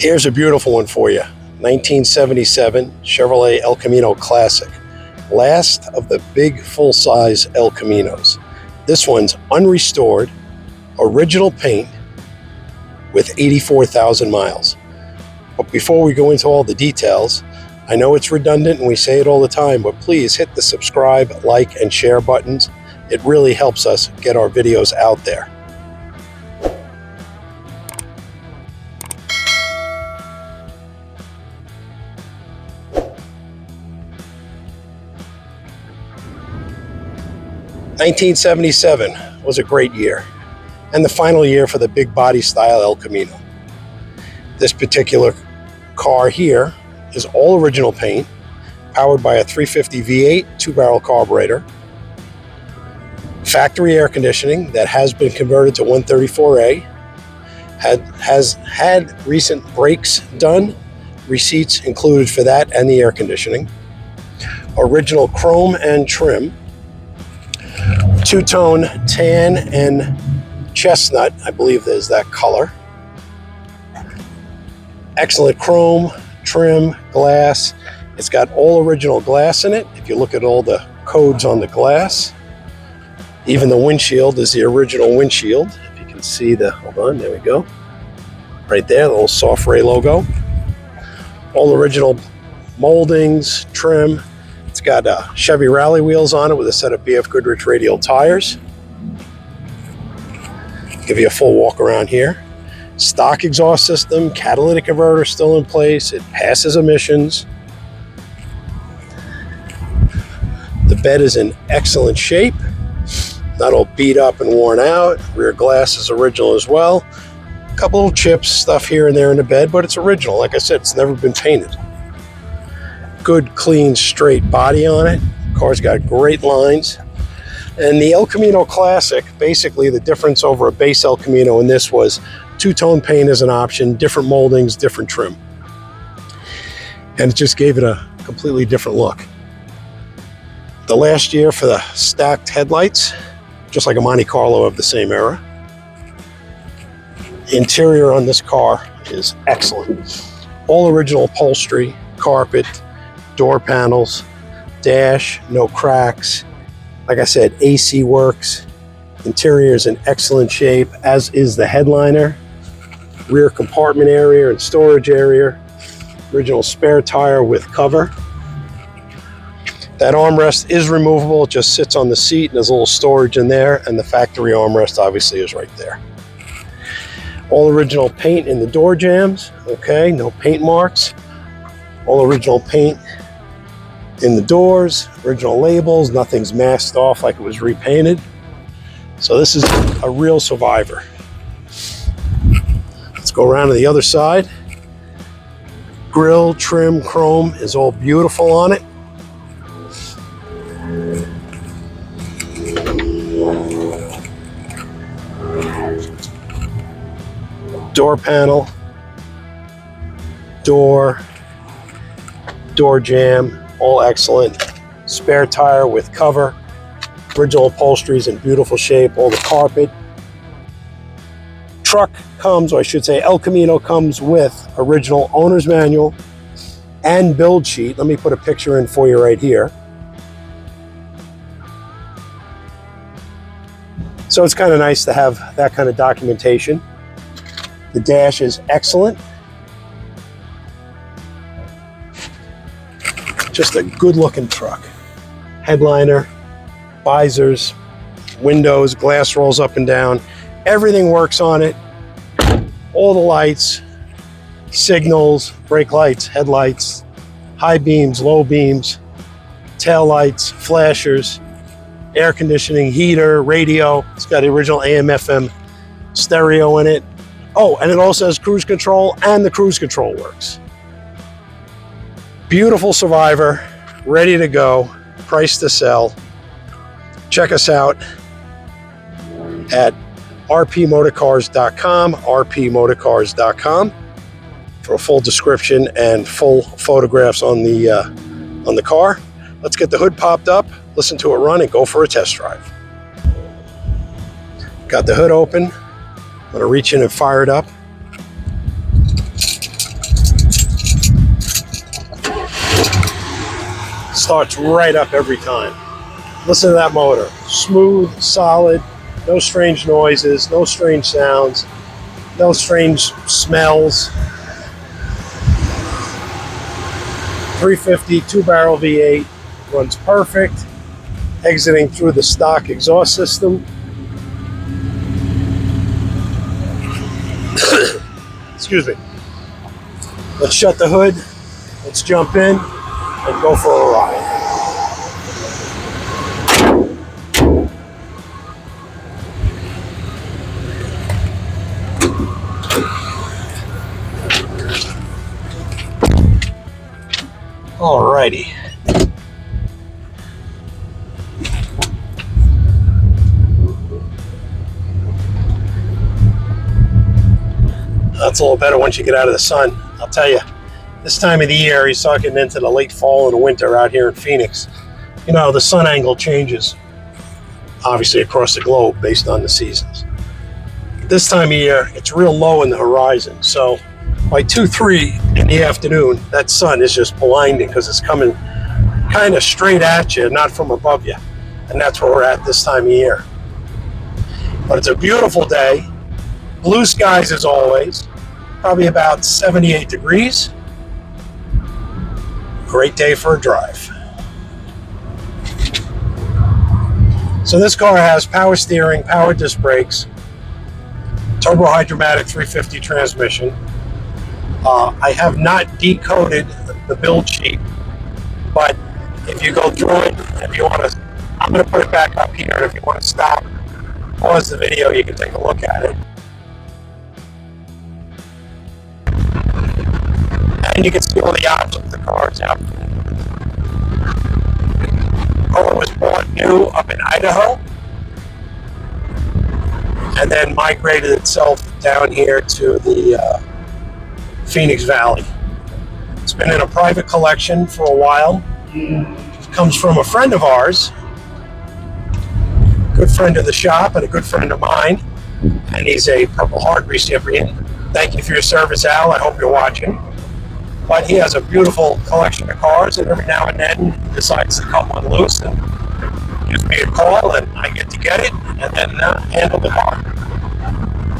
Here's a beautiful one for you. 1977 Chevrolet El Camino Classic. Last of the big full-size El Caminos. This one's unrestored, original paint with 84,000 miles. But before we go into all the details, I know it's redundant and we say it all the time, but please hit the subscribe, like, and share buttons. It really helps us get our videos out there. '77 was a great year, and the final year for the big body style El Camino. This particular car here is all original paint, powered by a 350 V8 2-barrel carburetor, factory air conditioning that has been converted to 134A, has had recent brakes done, receipts included for that and the air conditioning, original chrome and trim, two-tone tan and chestnut, I believe there's that color. Excellent chrome, trim, glass. It's got all original glass in it. If you look at all the codes on the glass, even the windshield is the original windshield. If you can see the, hold on, there we go. Right there, the little Soft Ray logo. All original moldings, trim. It's got Chevy rally wheels on it with a set of BF Goodrich radial tires. Give you a full walk around here. Stock exhaust system, catalytic converter still in place. It passes emissions. The bed is in excellent shape. Not all beat up and worn out. Rear glass is original as well. A couple little chips, stuff here and there in the bed, but it's original. Like I said, it's never been painted. Good, clean, straight body on it. Car's got great lines. And the El Camino Classic, basically the difference over a base El Camino in this was two-tone paint as an option, different moldings, different trim. And it just gave it a completely different look. The last year for the stacked headlights, just like a Monte Carlo of the same era. The interior on this car is excellent. All original upholstery, carpet, door panels, dash, no cracks. Like I said, AC works. Interior is in excellent shape, as is the headliner. Rear compartment area and storage area. Original spare tire with cover. That armrest is removable. It just sits on the seat and there's a little storage in there, and the factory armrest obviously is right there. All original paint in the door jambs. Okay, no paint marks. All original paint in the doors, original labels, nothing's masked off like it was repainted. So this is a real survivor. Let's go around to the other side. Grille, trim, chrome is all beautiful on it. Door panel, door jamb, all excellent. Spare tire with cover. Original upholstery is in beautiful shape. All the carpet. Truck comes, or I should say El Camino comes with original owner's manual and build sheet. Let me put a picture in for you right here. So it's kind of nice to have that kind of documentation. The dash is excellent. Just a good looking truck. Headliner, visors, windows, glass rolls up and down. Everything works on it. All the lights, signals, brake lights, headlights, high beams, low beams, tail lights, flashers, air conditioning, heater, radio. It's got the original AM/FM stereo in it. Oh, and it also has cruise control, and the cruise control works. Beautiful survivor, ready to go, price to sell. Check us out at rpmotorcars.com, rpmotorcars.com for a full description and full photographs on the car. Let's get the hood popped up, listen to it run, and go for a test drive. Got the hood open. I'm gonna reach in and fire it up. starts right up every time. Listen to that motor. Smooth, solid, no strange noises, no strange sounds, no strange smells. 350 two-barrel V8 runs perfect, exiting through the stock exhaust system. Excuse me. Let's shut the hood, let's jump in and go for a ride. Alrighty. That's a little better once you get out of the sun. I'll tell you, this time of the year, he's talking into the late fall and winter out here in Phoenix. You know, the sun angle changes, obviously across the globe based on the seasons. This time of year, it's real low in the horizon. So by 2, 3 in the afternoon, that sun is just blinding because it's coming kind of straight at you, not from above you. And that's where we're at this time of year. But it's a beautiful day. Blue skies as always. Probably about 78 degrees. Great day for a drive. So this car has power steering, power disc brakes, turbo hydromatic 350 transmission. I have not decoded the build sheet, but if you go through it, if you want to, I'm going to put it back up here, and if you want to stop, pause the video, you can take a look at it. And you can see all the options the car's out. The car was bought new up in Idaho, and then migrated itself down here to the Phoenix Valley. It's been in a private collection for a while. It comes from a friend of ours, good friend of the shop and a good friend of mine, and he's a Purple Heart recipient. Thank you for your service, Al. I hope you're watching. But he has a beautiful collection of cars, and every now and then he decides to cut one loose and gives me a call, and I get to get it and then handle the car.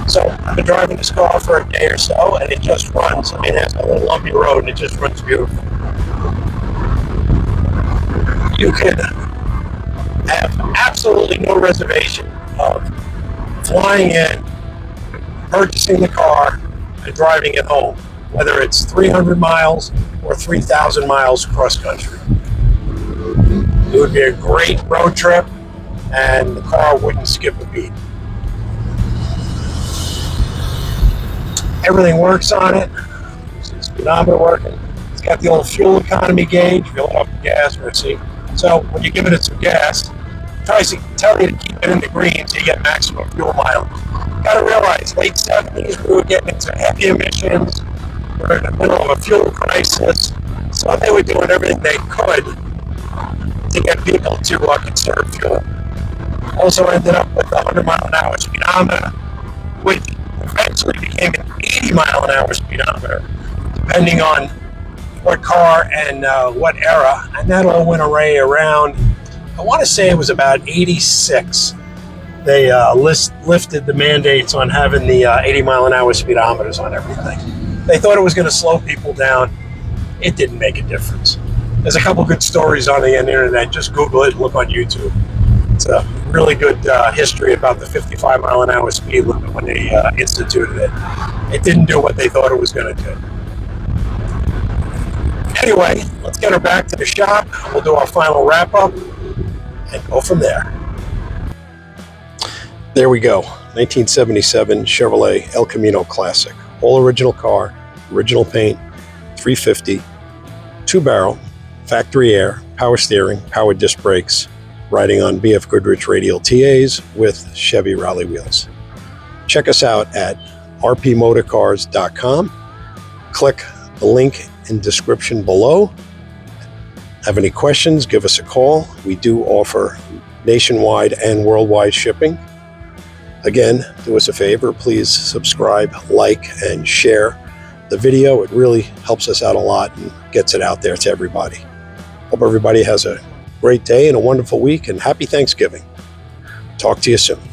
So I've been driving this car for a day or so, and it just runs. I mean, it has a little lumpy road, and it just runs beautiful. You can have absolutely no reservation of flying in, purchasing the car, and driving it home, whether it's 300 miles or 3,000 miles cross country. It would be a great road trip, and the car wouldn't skip a beat. Everything works on it. See the speedometer working. It's got the old fuel economy gauge, fill it up with gas, or see. So when you give it some gas, it tries to tell you to keep it in the green so you get maximum fuel mileage. You gotta realize, late 70s, we were getting into heavy emissions. We're in the middle of a fuel crisis. So they were doing everything they could to get people to conserve fuel. Also ended up with a 100-mile-an-hour speedometer, which eventually became an 80-mile-an-hour speedometer, depending on what car and what era. And that all went around, I want to say it was about 86. They lifted the mandates on having the 80-mile-an-hour speedometers on everything. They thought it was going to slow people down. It didn't make a difference. There's a couple good stories on the internet. Just Google it and look on YouTube. It's a really good history about the 55-mile-an-hour speed limit when they instituted it. It didn't do what they thought it was going to do. Anyway, let's get her back to the shop. We'll do our final wrap-up and go from there. There we go. 1977 Chevrolet El Camino Classic. All original car, original paint, 350, two-barrel, factory air, power steering, power disc brakes, riding on BF Goodrich radial TAs with Chevy rally wheels. Check us out at rpmotorcars.com. Click the link in description below. Have any questions, give us a call. We do offer nationwide and worldwide shipping. Again, do us a favor, please subscribe, like, and share the video. It really helps us out a lot and gets it out there to everybody. Hope everybody has a great day and a wonderful week, and happy Thanksgiving. Talk to you soon.